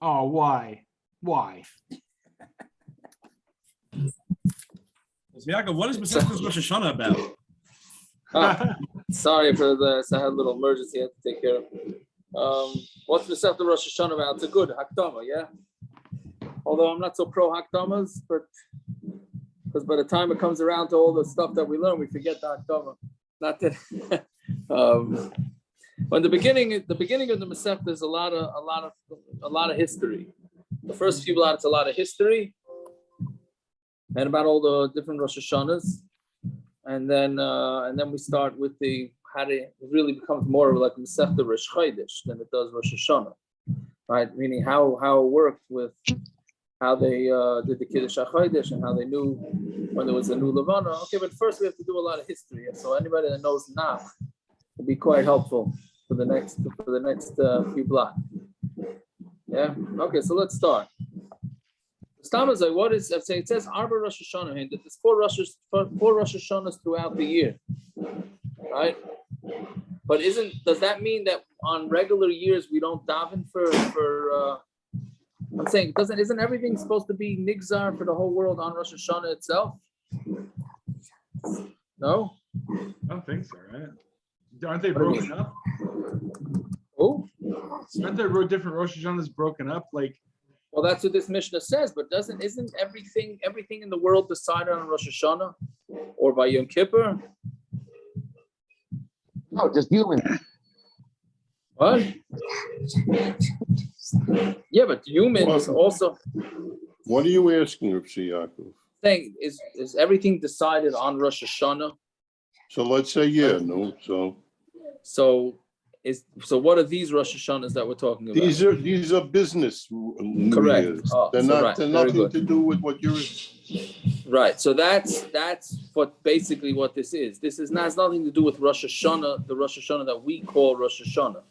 Oh, why? Why? Yaakov, what is Masechtas Rosh Hashana about? Sorry for this. I had a little emergency I had to take care of. What's Masechtas Rosh Hashana about? It's a good Hakdama, yeah. Although I'm not so pro Hakdamas, but because by the time it comes around to all the stuff that we learn, we forget the Hakdama. Not that. When the beginning of the Masechta, there's a lot of history. The first few blocks, a lot of history, and about all the different Rosh Hashanahs, and then we start with how it really becomes more of like Masechta Rosh Chodesh than it does Rosh Hashanah, right? Meaning how it worked with how they did the chiddush chodesh and how they knew when there was a new Levana. Okay, but first we have to do a lot of history. So anybody that knows Mach will be quite helpful for the next few blocks. Yeah. Okay, so let's start. Stamos like what is? I'm saying it says Arba Rosh Hashana, that there's four Rosh Hashanahs throughout the year, right? But does that mean that on regular years we don't daven for? I'm saying isn't everything supposed to be nigzar for the whole world on Rosh Hashanah itself? No, I don't think so, right? Aren't they broken up? Oh, aren't there different Rosh Hashanahs broken up? Like, well, that's what this Mishna says. But isn't everything in the world decided on Rosh Hashanah or by Yom Kippur? No, just human. What? Yeah, but humans also. What are you asking, Rav Yaakov? Saying is everything decided on Rosh Hashanah? So let's say no. So what are these Rosh Hashanahs that we're talking about? These are business. Correct. They're nothing to do with what you're. Right. So that's what basically what this is. This has nothing to do with Rosh Hashanah, the Rosh Hashanah that we call Rosh Hashanah.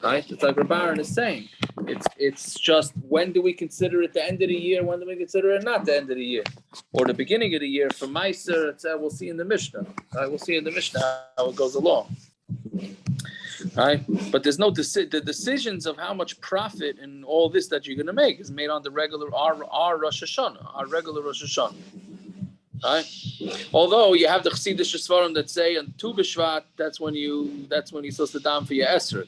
Right? It's like Rabbi Ahron is saying. It's just when do we consider it the end of the year? When do we consider it not the end of the year? Or the beginning of the year? For Meiser, we'll see in the Mishna. Right? We'll see in the Mishna how it goes along. Right? But there's no the decisions of how much profit and all this that you're going to make is made on the regular our Rosh Hashana, our regular Rosh Hashana. Right? Although you have the Chiddush Svarim that say on Tu Bshvat, that's when you're supposed to down for your esrog.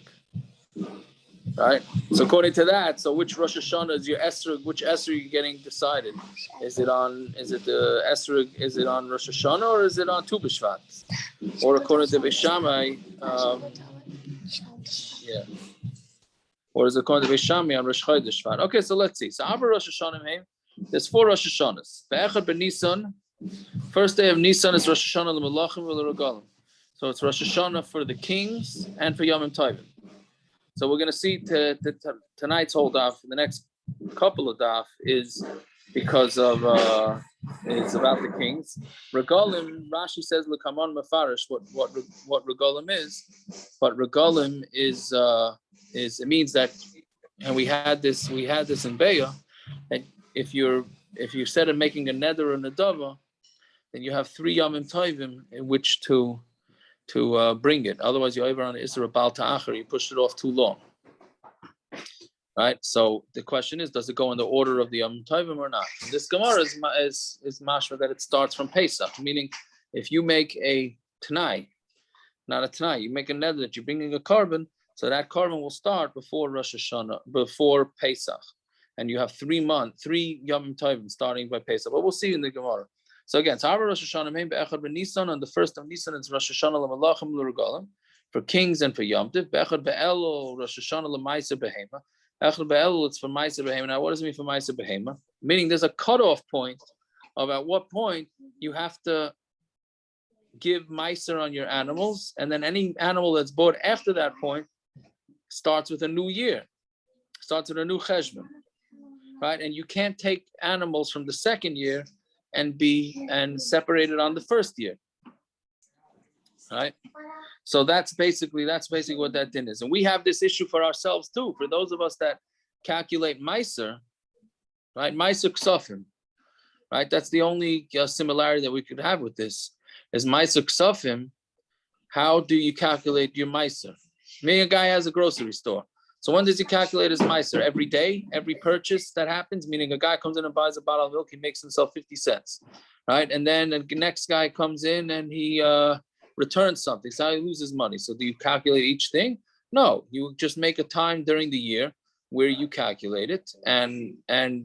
Right? So according to that, so which Rosh Hashanah is your esrog? Which esrog are you getting decided? Is it the esrog? Is it on Rosh Hashanah or is it on Tu Bshvat? Or according to Beishamai, yeah. Or is it according to Beishamai on Rosh Chodesh Shvat? Okay, so let's see. So Abba Rosh Hashanah, there's four Rosh Hashanahs. Be'echad ben Nissan. First day of Nissan is Rosh Hashanah l'Melachim v'l'Regalim. So it's Rosh Hashanah for the kings and for Yom Tovim. So we're going to see tonight's whole daf, the next couple of daf is because of is about the kings. Regalim, Rashi says l'kaman mefarish what regalim is, but regalim is it means that, and we had this in Beya, that if you said of making a neder or nedava, then you have 3 Yom Tovim in which to bring it. Otherwise, you're over on the Isra Bal Ta'achar, you pushed it off too long. Right? So the question is, does it go in the order of the Yom Tovim or not? And this Gemara is mashma that it starts from Pesach, meaning if you make a Tanai, not a Tanai, you make a neder that you're bringing a carbon, so that carbon will start before Rosh Hashanah, before Pesach. And you have 3 Yom Tovim starting by Pesach. But we'll see in the Gemara. So again, so Rosh Hashanah be'echad ben Nissan, on the first of Nissan, it's Rosh Hashanah l'Malachim l'Regalim, for kings and for Yom Tov. Be'echad be'elul, Rosh Hashanah l'Maiser Behema. Echad be'elul, it's for Maiser Behema. Now, what does it mean for Maiser Behema? Meaning there's a cutoff point of at what point you have to give Maiser on your animals, and then any animal that's bought after that point starts with a new year, starts with a new cheshbon, right? And you can't take animals from the second year and separate it on the first year, right? So that's basically what that din is. And we have this issue for ourselves too. For those of us that calculate Meiser, right? Meiser Ksofim, right? That's the only similarity that we could have with this is Meiser Ksofim. How do you calculate your Meiser? Maybe a guy has a grocery store. So when does he calculate his meiser? Every day, every purchase that happens, meaning a guy comes in and buys a bottle of milk, he makes himself 50 cents, right? And then the next guy comes in and he returns something, so he loses money. So do you calculate each thing? No, you just make a time during the year where you calculate it, and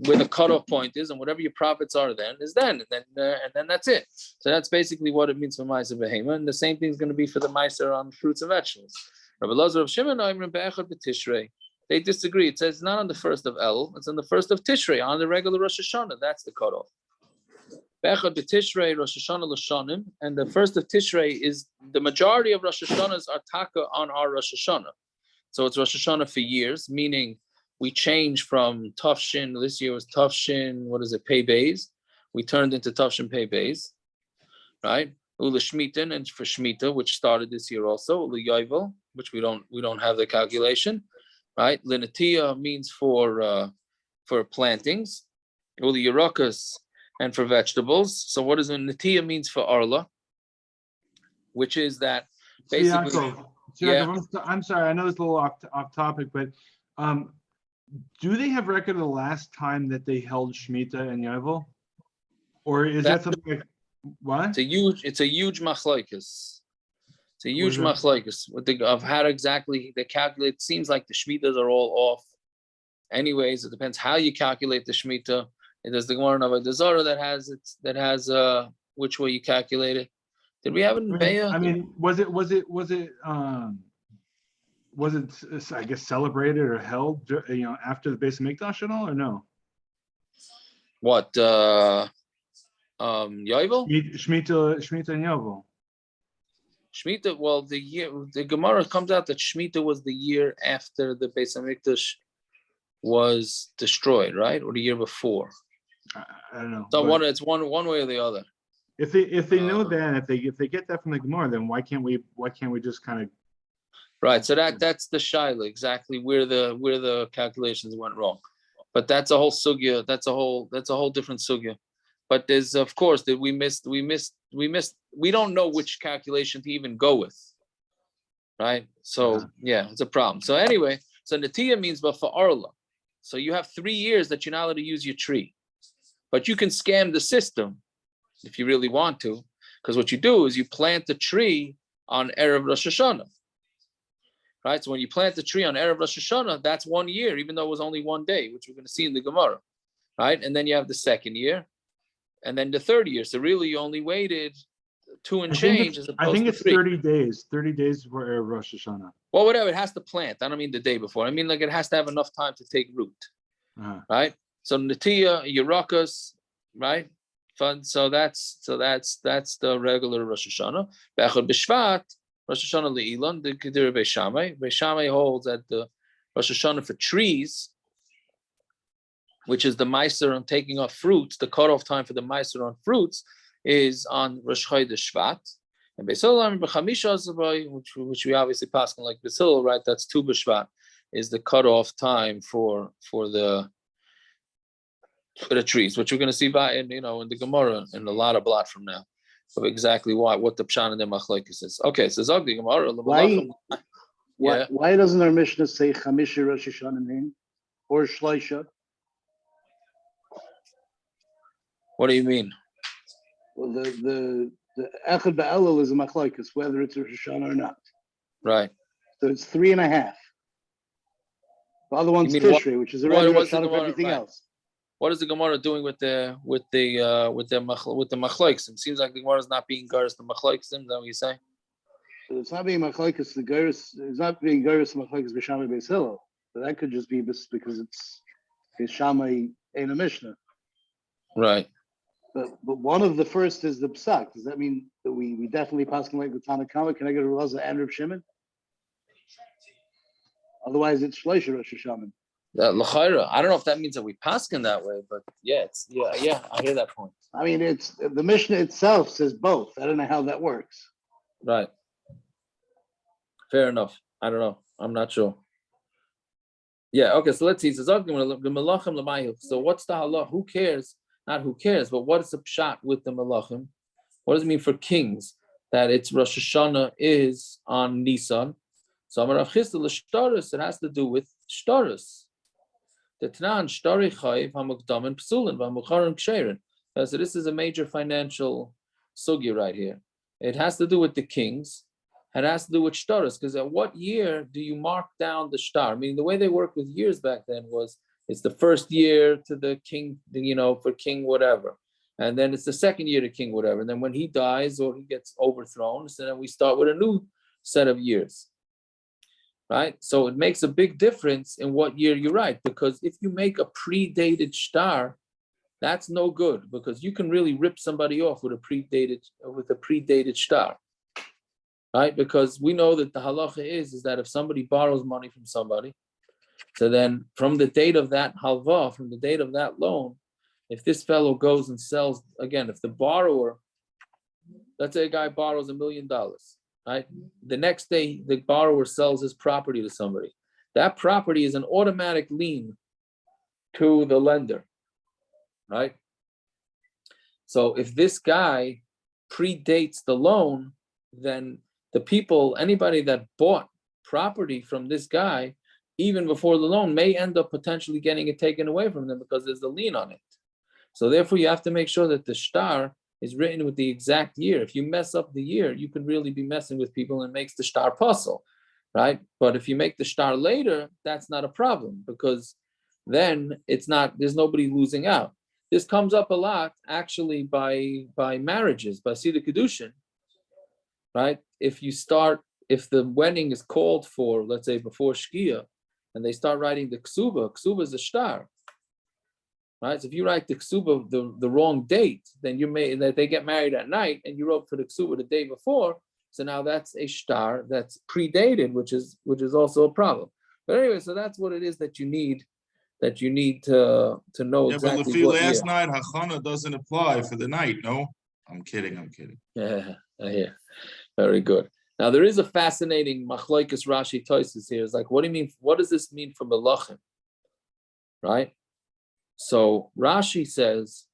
where the cutoff point is, and whatever your profits are then is then, and then that's it. So that's basically what it means for meiser behema, and the same thing is going to be for the meiser on fruits and vegetables. Rabbi Elazar of Shimon, Tishrei. They disagree. It says not on the first of Elul, it's on the first of Tishrei, on the regular Rosh Hashana. That's the cutoff. Be'echad b'Tishrei, Rosh Hashana l'shanim, and the first of Tishrei is the majority of Rosh Hashanahs are taka on our Rosh Hashana. So it's Rosh Hashana for years, meaning we changed from Tafshin. This year was Tafshin. What is it? Pei Beis. We turned into Tafshin Pei Beis, right? Ula Shmitin, and for Shemitah, which started this year also. Ula Yovel, which we don't have the calculation, right? Linatia means for plantings. Ula Yerakas, and for vegetables. So what does a Natia means for Arla? Which is that basically. Yeah. I'm sorry, I know it's a little off topic, but do they have record of the last time that they held Shemitah and Yovel? Or is that something like, what? It's a huge machlokes. It's a huge machlokes of how exactly they calculate. It seems like the Shemitahs are all off. Anyways, it depends how you calculate the Shemitah. There's the Gemara of the Zara that has which way you calculate it. Did we have it in Beya? I mean, was it I guess celebrated or held after the base of Mikdash at all, or no? What Yovel? Shemitah and Yovel. Shemitah. Well, the Gemara comes out that Shemitah was the year after the base of Mikdash was destroyed, right, or the year before. I don't know. So it's one way or the other. If they know that, if they get that from the Gemara, then why can't we just kind of? Right. So that's the shaila, exactly where the calculations went wrong. But that's a whole sugya. That's a whole different sugya. But there's, of course, that we missed. We don't know which calculation to even go with. Right. So yeah, it's a problem. So anyway, so Natiya means but for Arla. So you have 3 years that you're not allowed to use your tree, but you can scam the system if you really want to, because what you do is you plant the tree on Erev Rosh Hashana, right? So when you plant the tree on Erev Rosh Hashana, that's 1 year, even though it was only 1 day, which we're going to see in the Gemara, right? And then you have the second year, and then the third year. So really, you only waited 2 and change as opposed to 3. I think it's 30 days. 30 days for Erev Rosh Hashana. Well, whatever, it has to plant. I don't mean the day before. I mean like it has to have enough time to take root, right? So Natiya, Yerakas, right? So that's the regular Rosh Hashana. Tu Bshvat, Rosh Hashana le'ilan, the Kedir Beis Shammai. Beis Shammai holds that the Rosh Hashana for trees, which is the meiser on taking off fruits, the cutoff time for the meiser on fruits is on Rosh Chodesh Shvat. And Beis Hillel b'chamisha, which we obviously pass on like Beis Hillel, right? That's Tu Bshvat is the cutoff time for the trees, which we're going to see by in the Gemara in a lot of blot from now of exactly what the pshan and the machlokes is. Okay, so Zog the Gemara. Why doesn't our Mishna say Chamisha Rosh Hashana or Shloisha? What do you mean? Well, the Echad Ba'elul is a machlokes, whether it's Rosh Hashana or not. Right. So it's 3.5. The other one's Tishrei, which is already Rosh Hashana for everything else. What is the Gemara doing with the machlokes? It seems like the Gemara is not being garis the machlokes. Is that what you say? So it's not being machlokes the garis. It's not being garis machlokes Beis Shammai Beis Hillel. So that could just be because it's Beis Shammai ain't a Mishna. Right. But one of the first is the psak. Does that mean that we definitely pass like the Tanakama? Can I get a Raza and Reb Shimon? Otherwise, it's Shloisha Rosh Hashana. I don't know if that means that we paskin that way, but yeah, I hear that point. I mean, it's the Mishnah itself says both. I don't know how that works. Right. Fair enough. I don't know. I'm not sure. Yeah. Okay. So let's see. So what's the halach? Who cares? Not who cares, but what is the pshat with the malachim? What does it mean for kings that it's Rosh Hashana is on Nissan? So Amar Rav Chisda l'shtaris, it has to do with shtaris. The Tnan shtari chayiv hamukdamin psulin v'hamucharim ksherin. So this is a major financial sugi right here. It has to do with the kings. It has to do with shtaris, because at what year do you mark down the shtar? I mean, the way they worked with years back then was it's the first year to the king, for king whatever. And then it's the second year to king whatever. And then when he dies or he gets overthrown, so then we start with a new set of years. Right? So it makes a big difference in what year you write, because if you make a predated shtar, that's no good, because you can really rip somebody off with a predated shtar. Right? Because we know that the halacha is that if somebody borrows money from somebody, so then from the date of that halva, from the date of that loan, if this fellow goes and sells, again, if the borrower, let's say a guy borrows $1 million, right? The next day, the borrower sells his property to somebody. That property is an automatic lien to the lender, right? So if this guy predates the loan, then the people, anybody that bought property from this guy, even before the loan, may end up potentially getting it taken away from them because there's a lien on it. So therefore, you have to make sure that the shtar is written with the exact year. If you mess up the year, you can really be messing with people and it makes the shtar puzzle, right? But if you make the shtar later, that's not a problem, because then it's not, there's nobody losing out. This comes up a lot actually by marriages, by chiddushim, right? If the wedding is called for, let's say before Shkia, and they start writing the ksuba is a shtar, right? So if you write the ksuba the wrong date, then that they get married at night, and you wrote for the ksuba the day before, so now that's a shtar that's predated, which is also a problem. But anyway, so that's what it is that you need to know exactly. But what last year. night Hashanah doesn't apply for the night. No, I'm kidding. Yeah, I hear. Very good. Now there is a fascinating machlokes Rashi Tosfos here. It's like, what do you mean? What does this mean for melachim? Right? So Rashi says,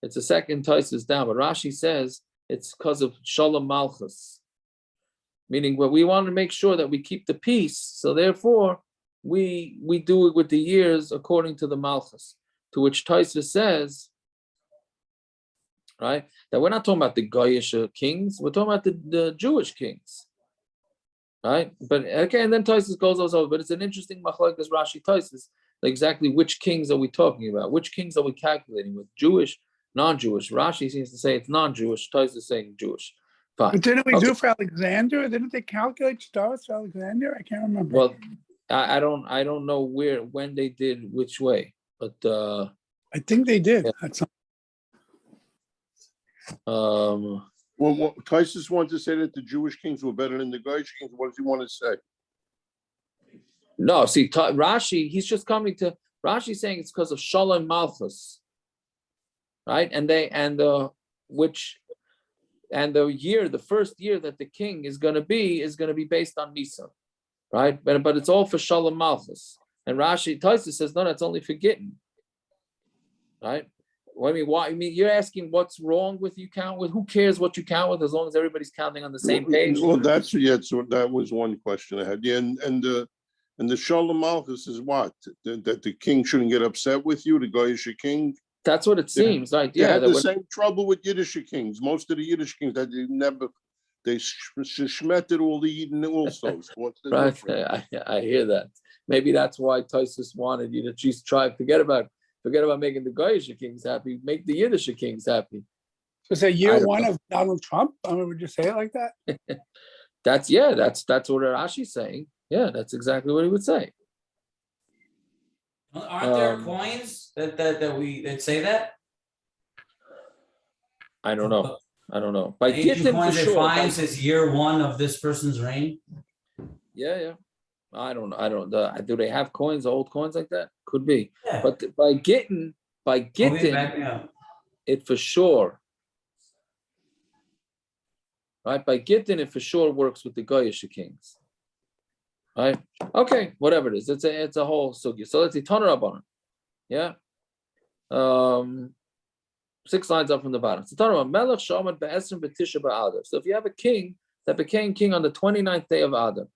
it's a second Tosfos down, but Rashi says it's because of Shalom Malchus. Meaning, we want to make sure that we keep the peace, so therefore we do it with the years according to the Malchus. To which Tosfos says, right, that we're not talking about the Goyish kings, we're talking about the Jewish kings, right? But okay, and then Tosfos goes over, but it's an interesting machlokes Rashi Tosfos, like exactly which kings are we talking about? Which kings are we calculating with? Jewish, non-Jewish? Rashi seems to say it's non-Jewish. Tosfos is saying Jewish. Fine. But didn't we do for Alexander? Didn't they calculate stars for Alexander? I can't remember. Well, I don't know when they did which way, but I think they did. Yeah. Well, Tysus wanted to say that the Jewish kings were better than the Goyish kings. What does he want to say? No, see, Rashi, he's just coming to Rashi saying it's because of Shalom Malchus, right? And the year, the first year that the king is going to be based on Nissan, right? But it's all for Shalom Malchus. And Rashi Tosfos says no, that's only for Gittin, right? Well, I mean, why? I mean, you're asking what's wrong with you count with? Who cares what you count with as long as everybody's counting on the same page? Well, so that was one question I had. Yeah, and the Shalom Malchus is what? That the king shouldn't get upset with you, the Goyish king? That's what it seems, right? They had the same trouble with Yiddish kings. Most of the Yiddish kings that they shmeted all the Eden also. So what's the right? difference? I hear that. Maybe that's why Tosfos wanted you to just try forget about making the Goyish kings happy, make the Yiddish kings happy. So is that year one of Donald Trump? I mean, would you say it like that? That's what Rashi's saying. Yeah, that's exactly what he would say. Aren't there coins that say that? I don't know. By Ancient coins for they sure. find says year one of this person's reign. Yeah. I don't. Do they have coins, old coins like that? Could be. Yeah. But by Gittin, it for sure. Right? By Gittin, it for sure works with the Goyish kings. Right? Okay, whatever it is. It's a whole sugya. So let's see. Taner Rabbanan. Yeah. 6 lines up from the bottom. So Taner Melech Shomad be'esrim b'tisha b'Adar. So if you have a king that became king on the 29th day of Adar,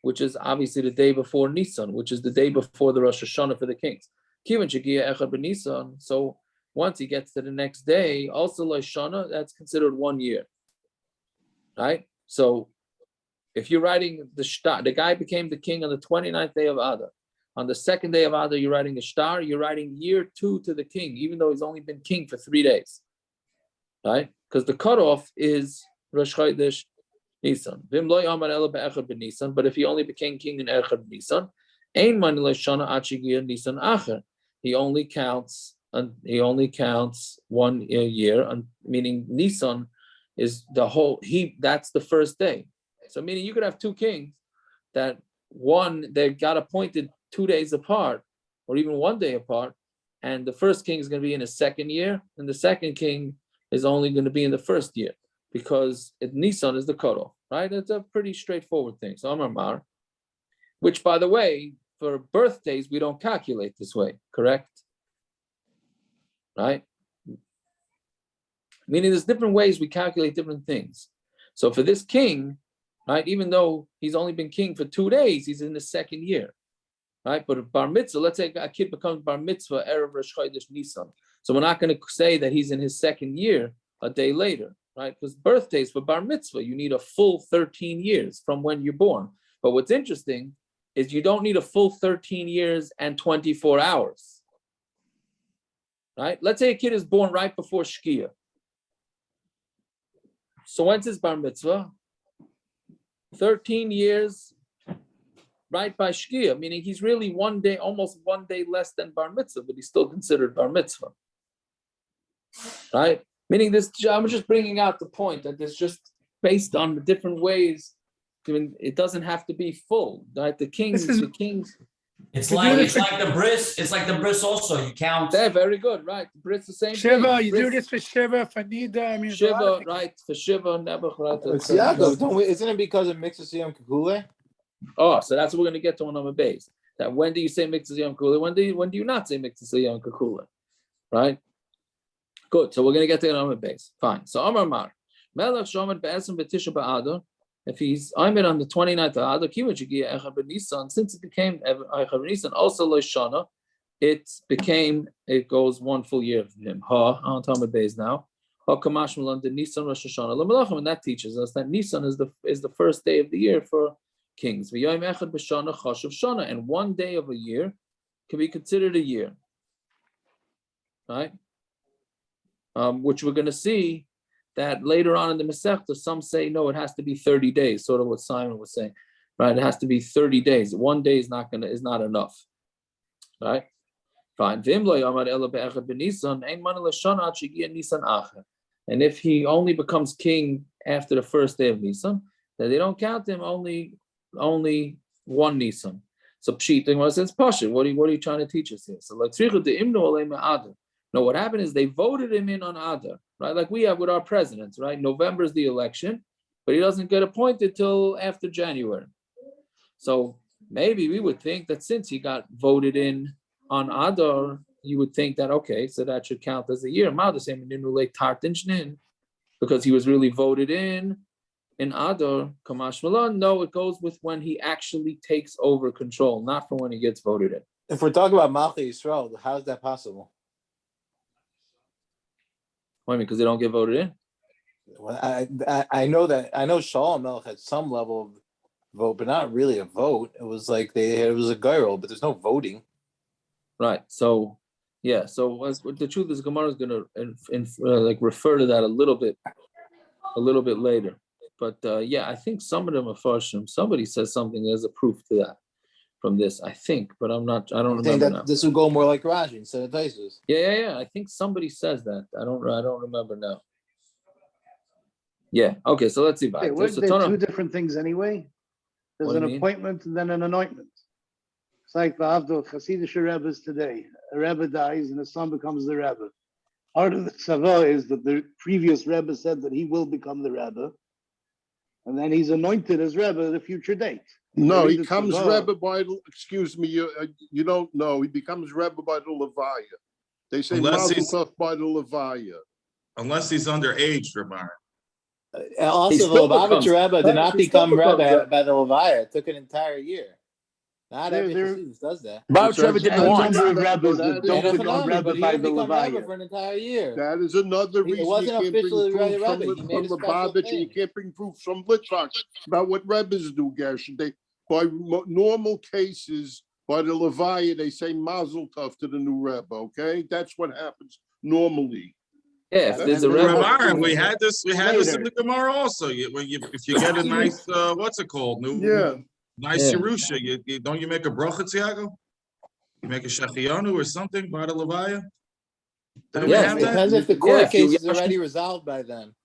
which is obviously the day before Nissan, which is the day before the Rosh Hashana for the kings. So once he gets to the next day, also Shana, that's considered 1 year. Right? So if you're writing the guy became the king on the 29th day of Adar. On the second day of Adar, you're writing a star, you're writing year 2 to the king, even though he's only been king for 3 days. Right? Because the cutoff is Rosh Chodesh Nissan. But if he only became king in Echad Nissan, he only counts 1 year, meaning Nissan is the whole, that's the first day. So meaning you could have 2 kings that they got appointed 2 days apart, or even 1 day apart, and the first king is going to be in his second year, and the second king is only going to be in the first year, because Nissan is the cutoff, right? It's a pretty straightforward thing. So Amar Mar, which by the way, for birthdays, we don't calculate this way, correct? Right? Meaning there's different ways we calculate different things. So for this king, right, even though he's only been king for 2 days, he's in the second year, right? But if bar mitzvah, let's say a kid becomes bar mitzvah erev Rosh Chodesh Nissan. So we're not going to say that he's in his second year a day later, right? Because birthdays for bar mitzvah, you need a full 13 years from when you're born. But what's interesting is you don't need a full 13 years and 24 hours, right? Let's say a kid is born right before Shkia. So when's his bar mitzvah? 13 years right by Shkia, meaning he's really 1 day, almost 1 day less than bar mitzvah, but he's still considered bar mitzvah, right? Meaning this, I'm just bringing out the point that there's just based on the different ways. I mean, it doesn't have to be full, right? The kings. It's like the bris. It's like the bris also. You count. They're very good, right? The bris the same Shiva, thing. you do this for Shiva, for Nida. I mean, Shiva, right? For Shiva, Nebuch, right? Isn't it because of Mixas Yom Kikule? Oh, so that's what we're going to get to on number base. That when do you say Mixas Yom Kikule? When do you not say Mixas Yom Kikule? Right? Good. So we're going to get to number base. Fine. So Amar Mar, Melech Shomer Be'esim B'Tisha B'Adar. If he's Ayman on the 29th of Adar, since it became Echad Nissan, also Loshana, it goes 1 full year for him. On Talmud Beis now. Nissan Rosh Hashana. And that teaches us that Nissan is the first day of the year for kings. And 1 day of a year can be considered a year. Right? Which we're going to see that later on in the Masechta, some say, no, it has to be 30 days, sort of what Simon was saying, right? It has to be 30 days. 1 day is not enough, right? Fine. And if he only becomes king after the first day of Nisan, then they don't count him only 1 Nisan. So Pshit, Gemara says, Pasha, what are you trying to teach us here? So like, no, what happened is they voted him in on Adar, right? Like we have with our presidents, right? November is the election, but he doesn't get appointed till after January. So maybe we would think that since he got voted in on Adar, you would think that, okay, so that should count as a year. Because he was really voted in Adar, Kamash Malan. No, it goes with when he actually takes over control, not from when he gets voted in. If we're talking about Mach Yisrael, how is that possible? Why? Because they don't get voted in. Well, I know Shalom Melech had some level of vote, but not really a vote. It was like it was a gyro, but there's no voting. Right. So yeah. So the truth is, Gemara is going to refer to that a little bit later. But yeah, I think some of them are farshim. Somebody says something as a proof to that from this, I think, but I don't remember now. This would go more like Rashi instead of Taisus. Yeah. I think somebody says that. I don't remember now. Yeah. Okay. So let's see. Hey, weren't there 2 different things anyway? There's an appointment and then an anointment. It's like the Avdol Hasidic Rebbe's today. A Rebbe dies and his son becomes the Rebbe. Part of the tzavah is that the previous Rebbe said that he will become the Rebbe, and then he's anointed as Rebbe at a future date. No, he becomes Rebbe by, excuse me, you don't know. He becomes Rebbe by the Levaya. They say Mazel Tov by the Levaya. Unless he's underage, Ramar. Also, the still Lubavitcher becomes- Rebbe did not he still become becomes Rebbe a- by the Levaya. It took an entire year. Not every There- Chassidus does that. Bouch Rebbe did it Any once. number of rabbis That that don't And become Hanami, Rebbe but he by didn't the become Rebbe Levaya. for an entire year. That is another It reason you wasn't can't bring officially proof Rebbe. from, He made a from special Lubavitch, and you thing. can't bring proof from Litvak about what Rebbes do, Gershon. They, by normal cases, by the Levaya, they say Mazel Tov to the new Rebbe, okay? That's what happens normally. Yeah, if there's a And Rebbe. Aaron, we had this in Later. the Gemara also. If you get a nice, what's it called? Nice Yeah. Yerusha, don't you make a bracha, Tiago? You make a shechianu or something by the Levaya? Didn't we Yes, have It that? depends if the Yeah, court if you case is yash- already resolved by then.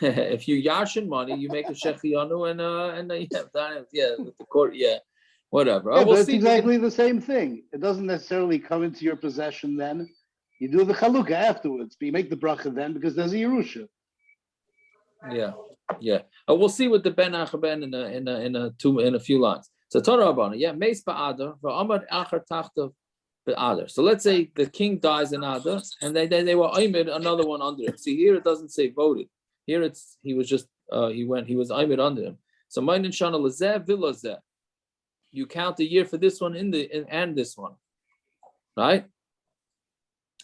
If you yashin money, you make a shechianu and with the court, whatever. Yeah, We'll but it's see. exactly the same thing. It doesn't necessarily come into your possession then. You do the chalukah afterwards, but you make the bracha then because there's a Yerusha. Yeah. We'll see with the Ben Achaben in a few lines. So Torah Rabbana, Meis ba'adar va'amad achar tachtav ba'adar. So let's say the king dies in Adar, and they were aimed another one under him. See here, it doesn't say voted. Here he was just he was aimed under him. So Mainin Shana Lazeh Vilazeh. You count the year for this one and this one, right?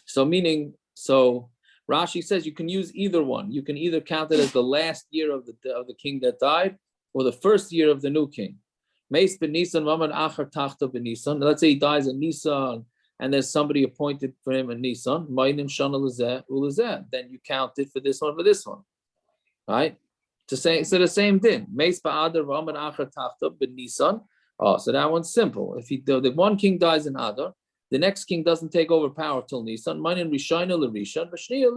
So Rashi says you can use either one. You can either count it as the last year of the king that died, or the first year of the new king. Meis ben Nissan, Mamad Achar Tachta ben Nissan. Let's say he dies in Nissan, and there's somebody appointed for him in Nissan. Mainim Shana Lazeh Ulazeh. Then you count it for this one, right? So the same thing. Meis ba'adar Mamad Achar Tachta ben Nissan. Oh, so that one's simple. If the one king dies in Adar, the next king doesn't take over power till Nissan. Mainin Rishayna l'Rishan, V'shniya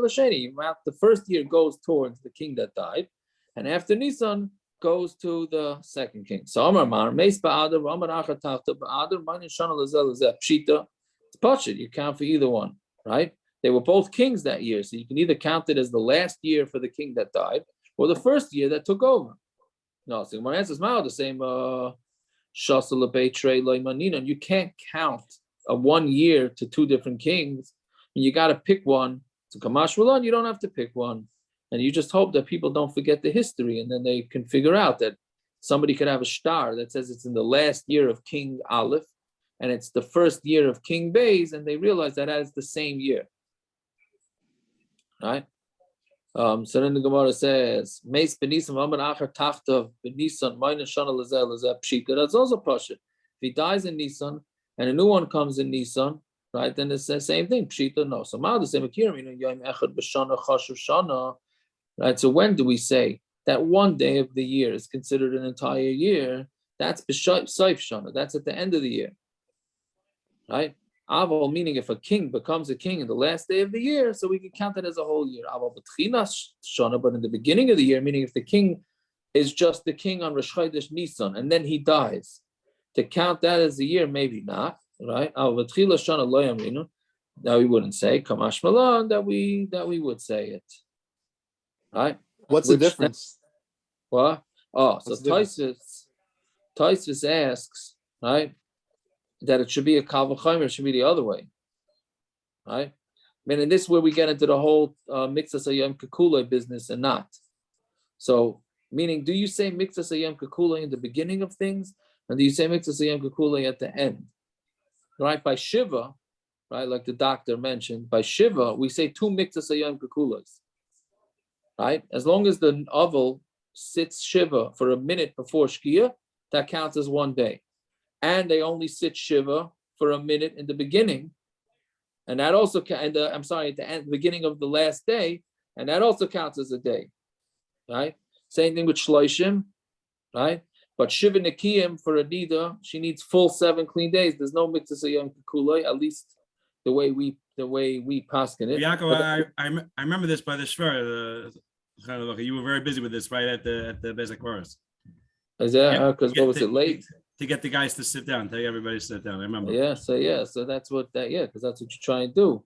l'Sheni. The first year goes towards the king that died, and after Nissan goes to the second king. So Amar Mar, Meis ba'adar, Amar Achar Tachta ba'adar, Mainin Shana l'Zel l'Zeh Pshita. It's Pashit. You count for either one, right? They were both kings that year, so you can either count it as the last year for the king that died, or the first year that took over. No, so my answer is the same. You can't count a 1 year to two different kings. You got to pick one. So Kamash Malan, you don't have to pick one, and you just hope that people don't forget the history, and then they can figure out that somebody could have a star that says it's in the last year of King Aleph, and it's the first year of King Beis, and they realize that is the same year, right? So then the Gemara says, Meis benisan v'amad achar tachtav benisan ma'ina shana l'zeh pshita. That's also pashut. If he dies in Nissan and a new one comes in Nissan, right? Then it's the same thing. Pshita no. So ma'ad the same akirim. Yom echad b'shana chashuv shana. Right. So when do we say that one day of the year is considered an entire year? That's b'shayf shana. That's at the end of the year, right? Aval, meaning if a king becomes a king in the last day of the year, so we can count it as a whole year. Aval b'tchinas shana, but in the beginning of the year, meaning if the king is just the king on Rosh Chodesh Nissan and then he dies, to count that as a year, maybe not, right? Aval b'tchilas shana lo yamrinu. That we wouldn't say kamash malan. That we would say it, right? What's the difference? What? Oh, so What's the difference? Tosfos asks, right, that it should be a kal v'chomer, it should be the other way, right? I mean, in this where we get into the whole mixas ayam kakula business and not. So, meaning, do you say mixas ayam kakula in the beginning of things, and do you say mixas ayam kakula at the end? Right? By Shiva, right, like the doctor mentioned, by Shiva, we say two mixas ayam kakulas, right? As long as the oval sits Shiva for a minute before Shkia, that counts as 1 day. And they only sit Shiva for a minute in the beginning, and that also at the beginning of the last day, and that also counts as a day, right? Same thing with Shloishim, right? But Shiva Nikiyim for a Nida, she needs full 7 clean days. There's no mixes of Yom Kippur, at least the way we paskin it. Yaakov, I remember this by the Shver. You were very busy with this right at the Bezek Forest. Is that because what was it late? To get the guys to sit down, tell everybody to sit down. I remember. So that's what because that's what you try and do.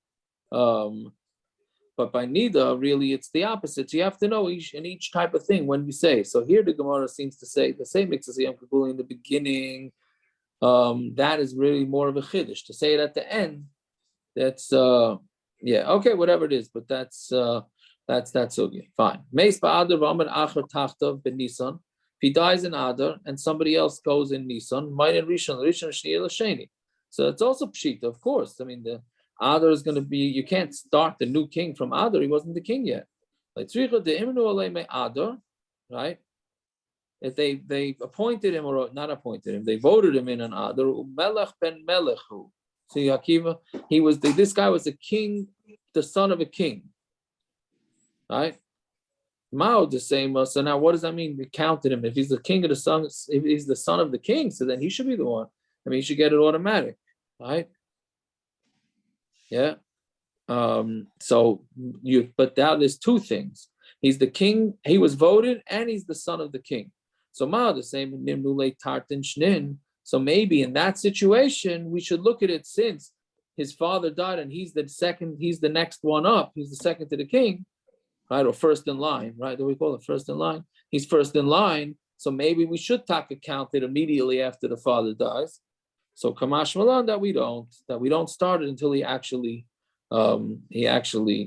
But by Nida, really, it's the opposite. So you have to know each type of thing when we say. So here the Gemara seems to say the same mixes Yom Kippur in the beginning. That is really more of a chiddush. To say it at the end, that's okay, whatever it is. But that's That's sugya. Fine. Meis ba'adar v'amar achar tachtav ben Nissan. If he dies in Adar and somebody else goes in Nissan, might in Rishon Shni L'Sheni. So it's also pshita, of course. I mean, the Adar is going to be. You can't start the new king from Adar. He wasn't the king yet. Like tzricha de imnu alei me Adar, right? If they appointed him or not appointed him, they voted him in an Adar. Melech ben Melechu. So Akiva, this guy was a king, the son of a king. Right? Mao the same. So now what does that mean? We counted him. If he's the king of the son, if he's the son of the king, so then he should be the one. I mean, he should get it automatic. Right? Yeah. But now there's two things. He's the king, he was voted, and he's the son of the king. So Mao the same. So maybe in that situation, we should look at it since his father died and he's the next one up. He's the second to the king, right? Or first in line, right? Do we call it first in line? He's first in line. So maybe we should count it immediately after the father dies. So Kamash Malan that we don't start it until he actually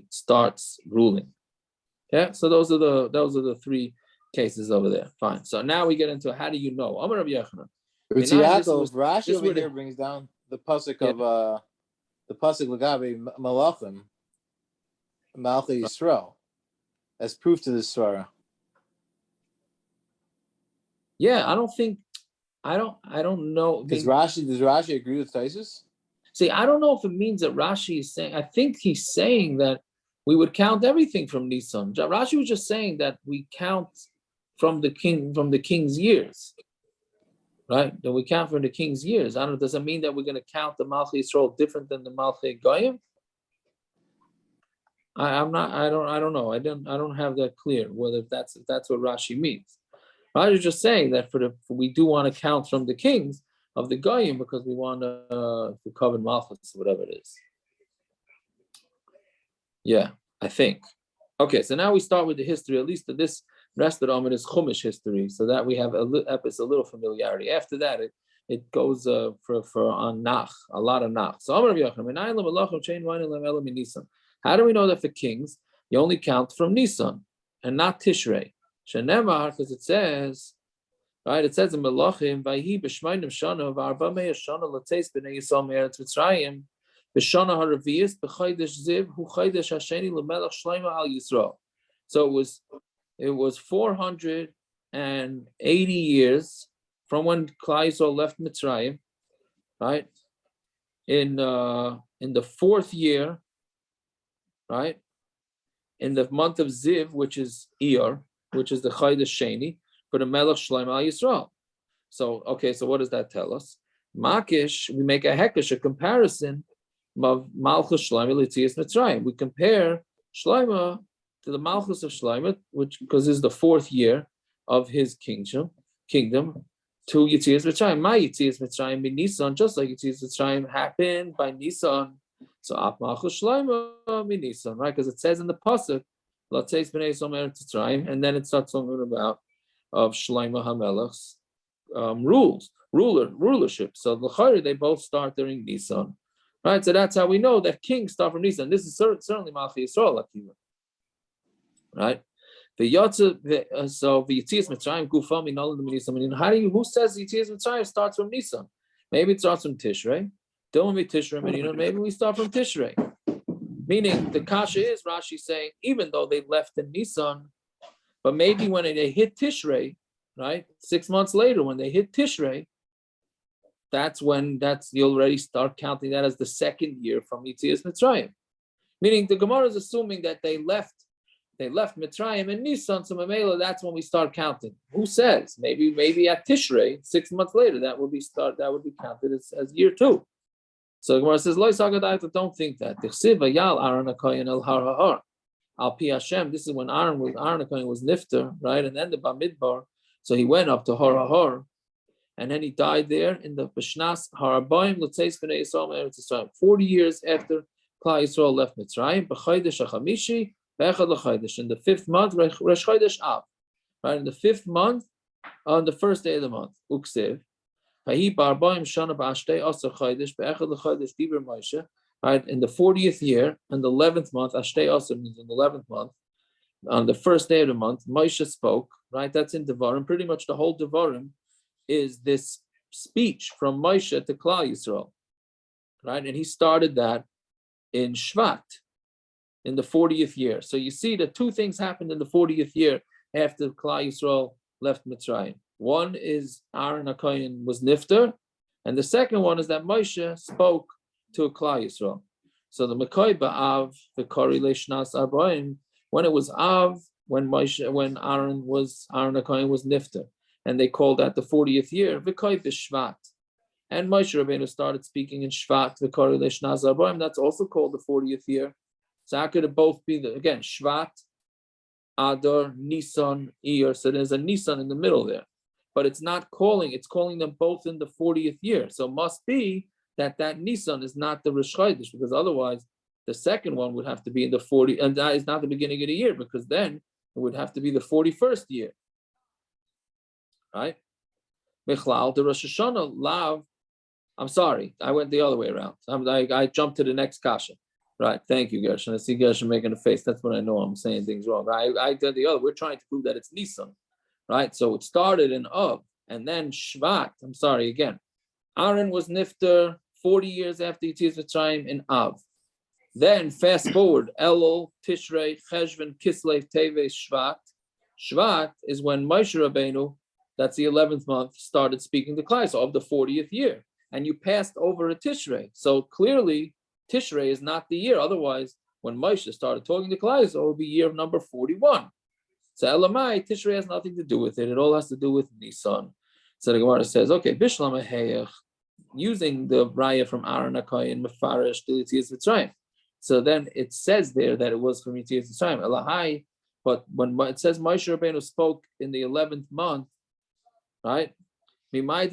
starts ruling. Yeah. So those are the three cases over there. Fine. So now we get into how do you know? Amar Rabbi Yochanan. Rashi over here brings down the passuk of the passuk Lagabe Malachim, Malchi Yisrael, as proof to this Surah. Yeah, I don't know. Does Rashi agree with Taisus? See, I don't know if it means that Rashi is saying. I think he's saying that we would count everything from Nissan. Rashi was just saying that we count from the king's years. Right? Then we count from the king's years. I don't know. Does it mean that we're going to count the Malchi Yisrael different than the Malchi Goyim? I don't know. I don't have that clear whether that's what Rashi means. Rashi is just saying that we do want to count from the kings of the Goyim because we want to cover Malchus, whatever it is. Yeah, I think. Okay, so now we start with the history. At least this rest of the Amud is Chumash history, so that we have a little familiarity. After that, it goes for on Nach, a lot of Nach. So Amar Rabbi Yochanan, how do we know that for kings you only count from Nissan and not Tishrei? Shenemar, because it says, right? It says in Melachim, "Vayhi b'shmeinim shana v'arba me'ah shana l'teis b'nei Yisrael me'eretz Mitzrayim b'shana haravias b'chaydesh ziv hu chaydesh hasheni l'melech shleima al Yisrael." So it was 480 years from when Klal Yisrael left Mitzrayim, right? In the fourth year, right? In the month of Ziv, which is Iyar, which is the Chaydesh Sheni, for the Melech Shleim al Yisrael. So, okay, so what does that tell us? Makish, we make a hekesh, a comparison of Malchus Shleim L'Tzias Mitzrayim. We compare Shleima to the Malchus of Shleima, which because this is the fourth year of his kingdom, to Yitzias Mitzrayim. My Yitzias Mitzrayim be Nissan, just like Yitzias Mitzrayim happened by Nissan. So Ap Malchus Shleima be Nissan, right? Because it says in the passuk, L'Tzeis B'nei Yisrael Me'eretz Mitzrayim, and then it starts talking about of Shleima HaMelech's rulership. So l'chayr they both start during Nissan, right? So that's how we know that kings start from Nissan. This is certainly Malchi Yisrael, right? So Yitzias Mitzrayim Gufa Minol Nissan. Who says Yitzias Mitzrayim starts from Nissan? Maybe it starts from Tishrei. Don't be Tishrei, maybe we start from Tishrei. Meaning the kasha is Rashi saying even though they left in Nissan, but maybe when they hit Tishrei, right, 6 months later, when they hit Tishrei, you already start counting that as the second year from Yitzias Mitzrayim. Meaning the Gemara is assuming that they left Mitzrayim and Nissan, so Mamela, that's when we start counting. Who says? Maybe at Tishrei, 6 months later, that would be counted as year 2. So the Gemara says, Lo Sagadayta, don't think that. Ahron HaKohen El Har HaHar. Al Pi Hashem, this is when Ahron HaKohen was nifter, right? And then the Bamidbar, so he went up to Har HaHar, and then he died there in the Bishnas Harabayim L'Tzeis B'nei Yisrael Me'eretz Yisrael. 40 years after Klal Yisrael left Mitzrayim, B'chaydesh HaChamishi, B'echad L'Chaydesh, in the 5th month, Rosh Chodesh Av, right? In the 5th month, on the first day of the month, Uksev, V'hi B'arbayim Shana B'ashtei Asar Chaydesh, B'echad L'Chaydesh Diber Moshe, right, in the 40th year, and the 11th month, Ashtei Asar means in the 11th month, on the first day of the month, Moshe spoke, right? That's in Devarim. Pretty much the whole Devarim is this speech from Moshe to Klal Yisrael, right? And he started that in Shvat, in the 40th year. So you see that two things happened in the 40th year after Klal Yisrael left Mitzrayim. One is Ahron HaKohen was nifter, and the second one is that Moshe spoke to Klal Yisrael. So the Mekoi Ba'av, the Kori Leishnas Arbaim, when it was Av, when Ahron HaKohen was nifter, and they called that the 40th year, V'koi B'Shvat. And Moshe Rabbeinu started speaking in Shvat, V'kori Leishnas Arbaim, that's also called the 40th year. So how could it both be, again, Shvat, Adar, Nissan, Iyar, so there's a Nissan in the middle there. But it's not calling, it's calling them both in the 40th year. So it must be that Nissan is not the Rosh Chodesh, because otherwise the second one would have to be in the 40, and that is not the beginning of the year, because then it would have to be the 41st year. Right? Michlal, the Rosh Hashana, Lav, I'm sorry, I went the other way around. I jumped to the next kasha. Right, thank you, Gershon. I see Gershon making a face. That's when I know I'm saying things wrong. I did the other. We're trying to prove that it's Nissan, right? So it started in Av, and then Shvat. I'm sorry again. Ahron was nifter 40 years after Yetzias Mitzrayim in Av. Then fast forward, Elul, Tishrei, Cheshvan, Kislev, Teves, Shvat. Shvat is when Moshe Rabbeinu, that's the 11th month, started speaking to Klal Yisrael of the 40th year, and you passed over a Tishrei. So clearly, Tishrei is not the year. Otherwise, when Moshe started talking to Klal Yisrael, it would be year number 41. So Elamai, Tishrei has nothing to do with it. It all has to do with Nissan. So the Gemara says, okay, Bishlam Heyach, using the raya from Ahron HaKohen, Mefarish, to Yetzias Mitzrayim. So then it says there that it was from Yetzias Mitzrayim. Elahai, but when it says Moshe Rabbeinu spoke in the 11th month, right? Maybe it was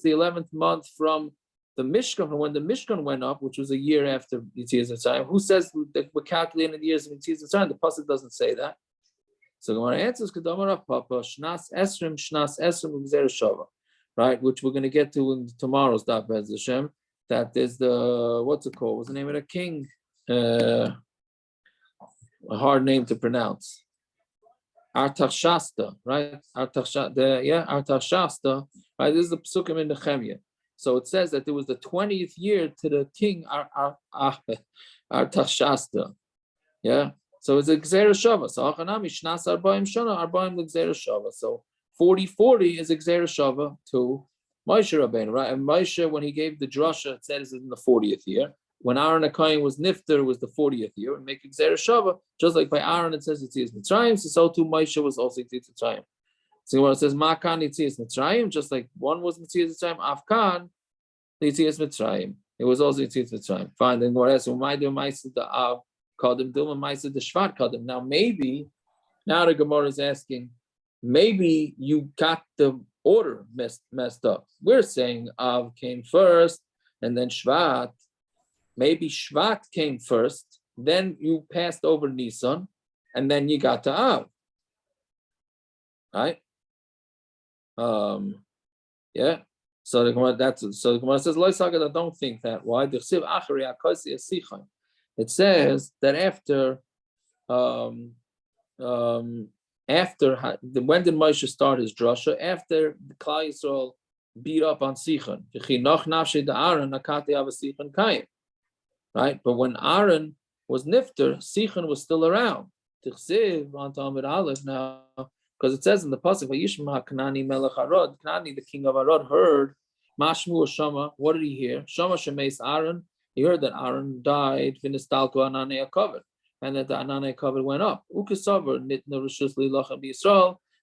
the 11th month from the Mishkan, from when the Mishkan went up, which was a year after Yetzias Mitzrayim. Who says that we're calculating the years of Yetzias Mitzrayim? The passuk doesn't say that. So Gemara answers, Shnas Esrim Gzeira Shava, right? Which we're going to get to in tomorrow's Daf Bez Hashem. That is the, what's it called? What's the name of the king? A hard name to pronounce. Artaxshasta, right? Artaxshasta, right? This is the psukim in the Nehemiah. So it says that there was the 20th year to the king Artaxshasta. Yeah. So it's a Gzeira Shava. So Achanami Shnas Arbaim Shana Arbaim Gzeira Shava. So 40 is a Gzeira Shava to Moshe Rabbeinu, right? And Moshe, when he gave the drasha, it says it's in the 40th year. When Ahron HaKohen was nifter, it was the 40th year. And make Gzeira Shava, just like by Ahron it says Yetzias Mitzrayim, so too Moshe was also Yetzias Mitzrayim. So when it says Makan Yetzias Mitzrayim, just like one was Yetzias Mitzrayim, Afkan Yetzias Mitzrayim. It was also Yetzias Mitzrayim. Fine. Then what else? Now maybe, now the Gemara is asking, maybe you got the order messed up. We're saying Av came first, and then Shvat. Maybe Shvat came first, then you passed over Nissan, and then you got to Av. Right? Yeah. So the Gemara says, I don't think that. Why? It says that after when did Moshe start his drasha? After the Klal Yisrael beat up on Sichon. Right? But when Ahron was nifter, Sichon was still around. Now, because it says in the passuk, Kanani melech Arad, Kanani, the king of Arad, heard Mashmu Shama. What did he hear? Shama Shemeis Ahron. He heard that Ahron died, and that the Ananei cover went up.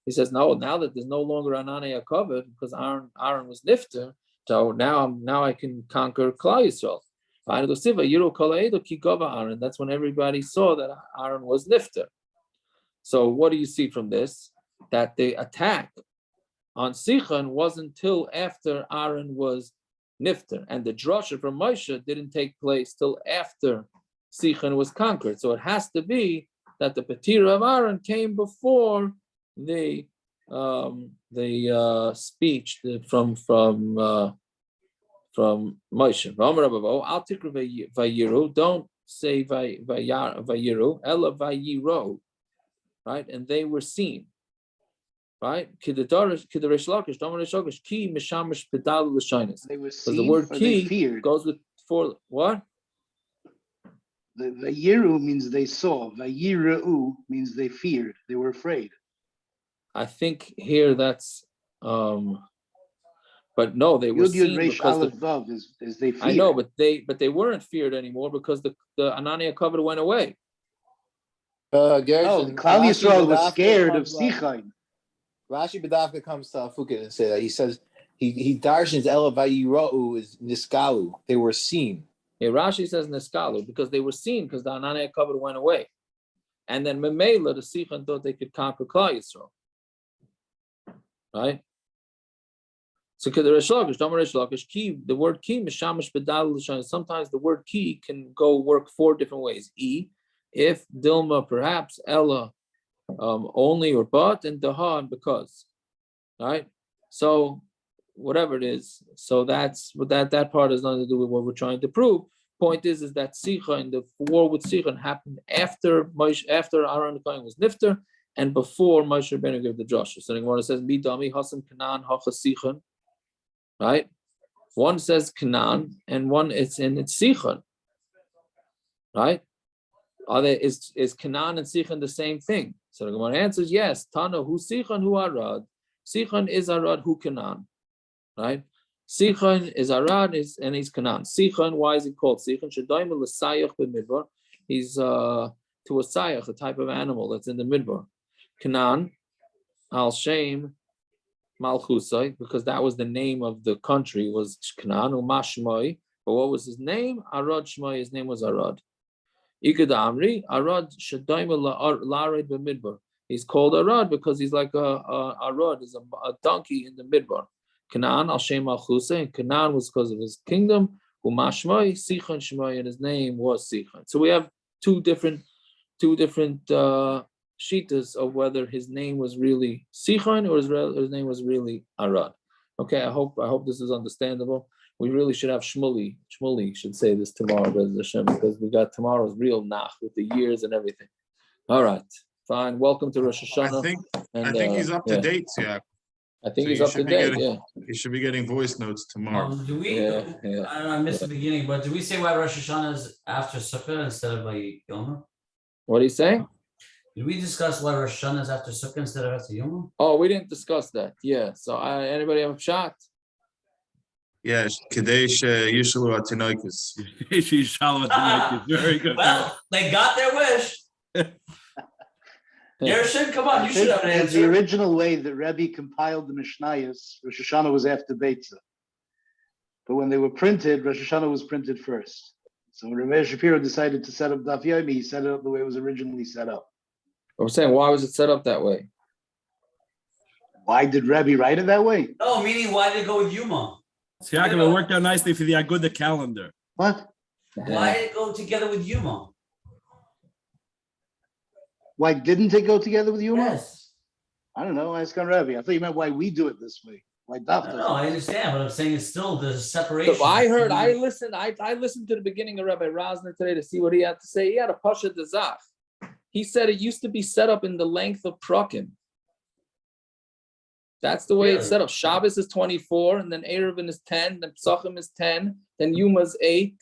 He says, no, now that there's no longer Ananei covered, because Ahron was nifter, so now I can conquer Klal Yisrael. That's when everybody saw that Ahron was nifter. So what do you see from this? That the attack on Sichon wasn't until after Ahron was nifter, and the drasha from Moshe didn't take place till after Sichon was conquered. So it has to be that the patira of Ahron came before the speech from Moshe. Don't say vayiru, ella vayiro, right? And they were seen, right? They were seen, the word or they ki feared. goes with for what? The Vayiru means they saw. Vayira'u means they feared. They were afraid. I think here that's but no, they were seen because is they feared. I know, but they weren't feared anymore because the Anania cover went away. Klal Yisrael was scared of Sichon. Rashi Badafka comes to Afukit and say that he says he darshans Ela Vayira'u is Niskalu. They were seen. Yeah, Rashi says Niskalu because they were seen because the Anania cover went away, and then Memela the Sichon thought they could conquer Klal Yisrael, right? So the word ki mishamish bedal. Sometimes the word ki can go work 4 different ways. If Dilma perhaps Ella only or but, and daha and because, right? So whatever it is, so that's what that part has nothing to do with what we're trying to prove. Point is that Sichon, the war with Sichon happened after Ahron the Kohen was nifter and before Moshe Rabbeinu gave the Joshua. So the Gemara says Midami Hasan Kanan Hacha Sichon. Right, one says Canaan and one it's Sichon. Right, is Canaan and Sichon the same thing? So the Gemara answers yes. Tana hu Sichon hu Arad. Sichon is Arad hu Canaan. Right, Sichon is Arad and he's Canaan. Sichon, why is he called Sichon? Shadaim l'sayach b'midbar. He's to a sayach, a type of animal that's in the midbar. Canaan, al shem. Malchusai, because that was the name of the country, was Canaan, Umashmai. But what was his name? Arad Shmai, his name was Arad. Ikad Amri, Arad Shadaima Lared B'Midbar. He's called Arad because he's like Arad is a donkey in the Midbar. Canaan, Al Shem Malchusai, and Canaan was because of his kingdom. Umashmai, Sichon Shmai, and his name was Sichon. So we have two different shitas of whether his name was really Sichon or his name was really Arad. Okay, I hope this is understandable. We really should have Shmuley. Shmuley should say this tomorrow, because we got tomorrow's real nach with the years and everything. All right, fine. Welcome to Rosh Hashana. I think he's up to date, yeah. I think he's up to date. He should be getting voice notes tomorrow. Do we? I missed the beginning, but do we say why Rosh Hashana is after Sukkah instead of by Yomi? What do you say? Did we discuss why Rosh Hashana is after Sukkah instead of after Yomi? Oh, we didn't discuss that. Yeah. So anybody have a shot? Yeah, Kadesh Yishalu Atinoikus. Very good. Well, they got their wish. Gershon, come on, you should have an answer. The original way that Rebbe compiled the Mishnayos, Rosh Hashana was after Beitza. But when they were printed, Rosh Hashana was printed first. So when Rav Shapiro decided to set up Daf Yomi, he set it up the way it was originally set up. I'm saying, why was it set up that way? Why did Rebbe write it that way? No, meaning why did it go with Yuma? See, it worked out nicely for the Aguda calendar. What? Why did it go together with Yuma? Why didn't it go together with Yuma? Yes. I don't know. Ask on Rebbe. I thought you meant why we do it this way. Why Daf does it. No, I understand, but I'm saying it's still the separation. So I listened to the beginning of Rabbi Rosner today to see what he had to say. He had a Pasha Dezach. He said it used to be set up in the length of Prakim. That's the way it's set up. Shabbos is 24, and then Erevin is 10, then Pesachim is 10, then Yuma is 8,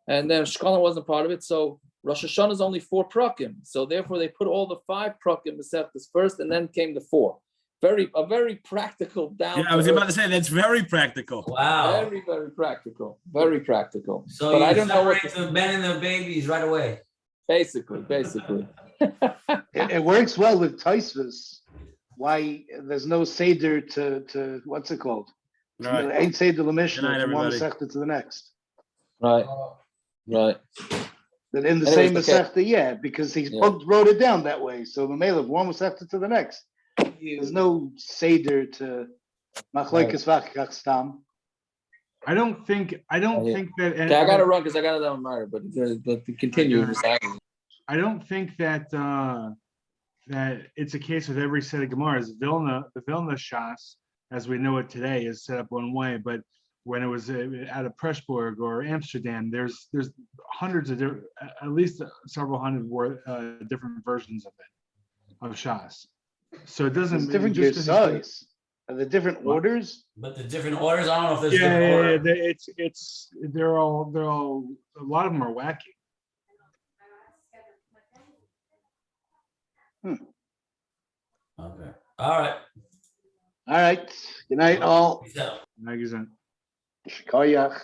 and then Shkolim wasn't part of it. So Rosh Hashana is only 4 prakim. So therefore, they put all the 5 prakim Masechtas first, and then came the 4. A very practical down. Yeah, I was about to say that's very practical. Wow. Very, very practical. Very practical. So but you I don't know what the men and the babies right away. Basically. It works well with Taisvus. Why there's no seder to what's it called? Right. Ain't seder l'mishnah from one everybody. masechta to the next. Right. Then in the Anyways, same okay. masechta, yeah, because he wrote it down that way. So the male of one masechta to the next. There's no seder to machlokes v'achach stam. I don't think that. Okay, I gotta run because I got it on my but continue. I don't think that that it's a case with every set of Gemaras. The Vilna Shas, as we know it today, is set up one way, but when it was out of Pressburg or Amsterdam. There's hundreds of at least several hundred different versions of it, of Shas. So it doesn't. It's different just 'cause size. Are the different What? orders? But the different orders, I don't know if there's Yeah, different yeah, order. it's they're all a lot of them are wacky. Okay. All right. All right. Good night, all. Peace out. Magazine. Shkoyach.